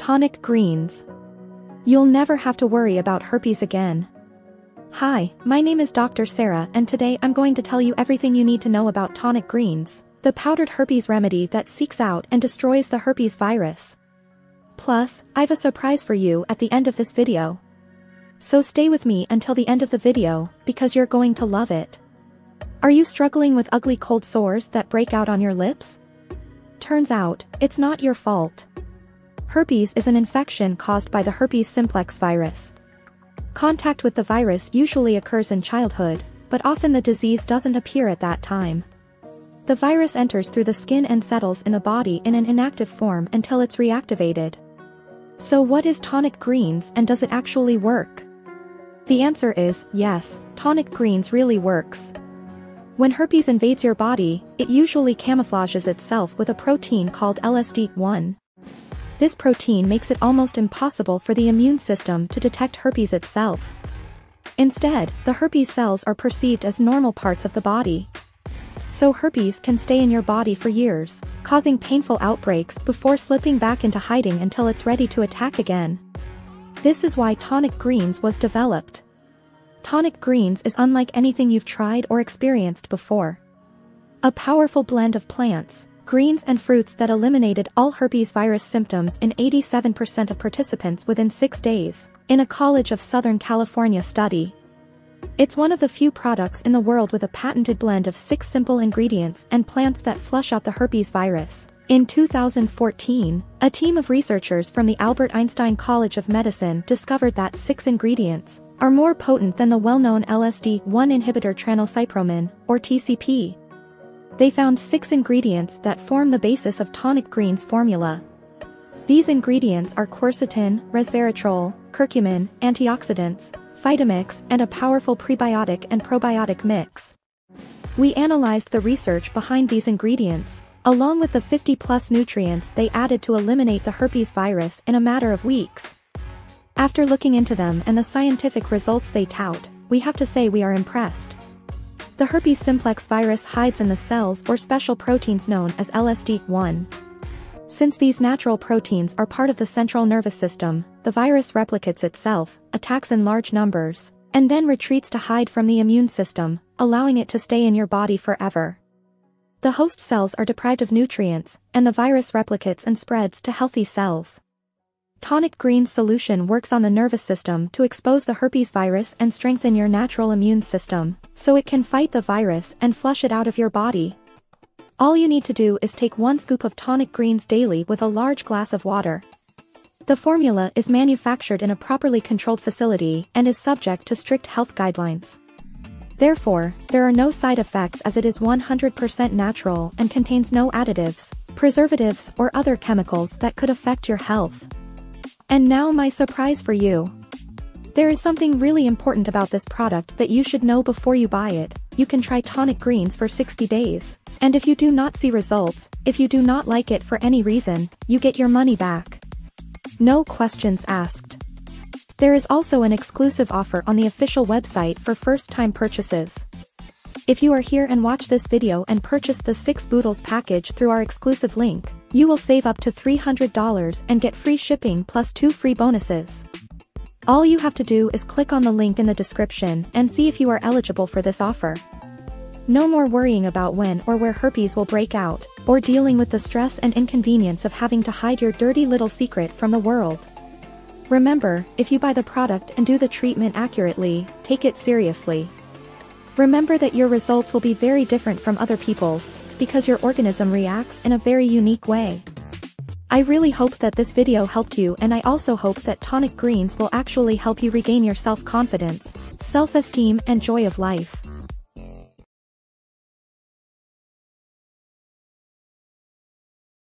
TonicGreens. You'll never have to worry about herpes again. Hi, my name is Dr. Sarah and today I'm going to tell you everything you need to know about TonicGreens, the powdered herpes remedy that seeks out and destroys the herpes virus. Plus, I've a surprise for you at the end of this video. So stay with me until the end of the video, because you're going to love it. Are you struggling with ugly cold sores that break out on your lips? Turns out, it's not your fault. Herpes is an infection caused by the herpes simplex virus. Contact with the virus usually occurs in childhood, but often the disease doesn't appear at that time. The virus enters through the skin and settles in the body in an inactive form until it's reactivated. So what is TonicGreens and does it actually work? The answer is, yes, TonicGreens really works. When herpes invades your body, it usually camouflages itself with a protein called LSD1. This protein makes it almost impossible for the immune system to detect herpes itself. Instead, the herpes cells are perceived as normal parts of the body. So herpes can stay in your body for years, causing painful outbreaks before slipping back into hiding until it's ready to attack again. This is why TonicGreens was developed. TonicGreens is unlike anything you've tried or experienced before. A powerful blend of plants, greens and fruits that eliminated all herpes virus symptoms in 87% of participants within 6 days, in a College of Southern California study. It's one of the few products in the world with a patented blend of 6 simple ingredients and plants that flush out the herpes virus. In 2014, a team of researchers from the Albert Einstein College of Medicine discovered that 6 ingredients are more potent than the well-known LSD-1 inhibitor tranylcypromine, or TCP. They found 6 ingredients that form the basis of TonicGreens formula. These ingredients are quercetin, resveratrol, curcumin, antioxidants, Vitamix, and a powerful prebiotic and probiotic mix. We analyzed the research behind these ingredients, along with the 50+ nutrients they added to eliminate the herpes virus in a matter of weeks. After looking into them and the scientific results they tout, we have to say we are impressed. The herpes simplex virus hides in the cells or special proteins known as LSD1. Since these natural proteins are part of the central nervous system, the virus replicates itself, attacks in large numbers, and then retreats to hide from the immune system, allowing it to stay in your body forever. The host cells are deprived of nutrients, and the virus replicates and spreads to healthy cells. TonicGreens solution works on the nervous system to expose the herpes virus and strengthen your natural immune system, so it can fight the virus and flush it out of your body. All you need to do is take 1 scoop of TonicGreens daily with a large glass of water. The formula is manufactured in a properly controlled facility and is subject to strict health guidelines. Therefore, there are no side effects as it is 100% natural and contains no additives, preservatives or other chemicals that could affect your health. And now my surprise for you. There is something really important about this product that you should know before you buy it. You can try TonicGreens for 60 days. And if you do not see results, if you do not like it for any reason, you get your money back. No questions asked. There is also an exclusive offer on the official website for first-time purchases. If you are here and watch this video and purchase the 6 boodles package through our exclusive link, you will save up to $300 and get free shipping plus 2 free bonuses. All you have to do is click on the link in the description and see if you are eligible for this offer. No more worrying about when or where herpes will break out, or dealing with the stress and inconvenience of having to hide your dirty little secret from the world. Remember, if you buy the product and do the treatment accurately, take it seriously. Remember that your results will be very different from other people's, because your organism reacts in a very unique way. I really hope that this video helped you, and I also hope that TonicGreens will actually help you regain your self-confidence, self-esteem and joy of life.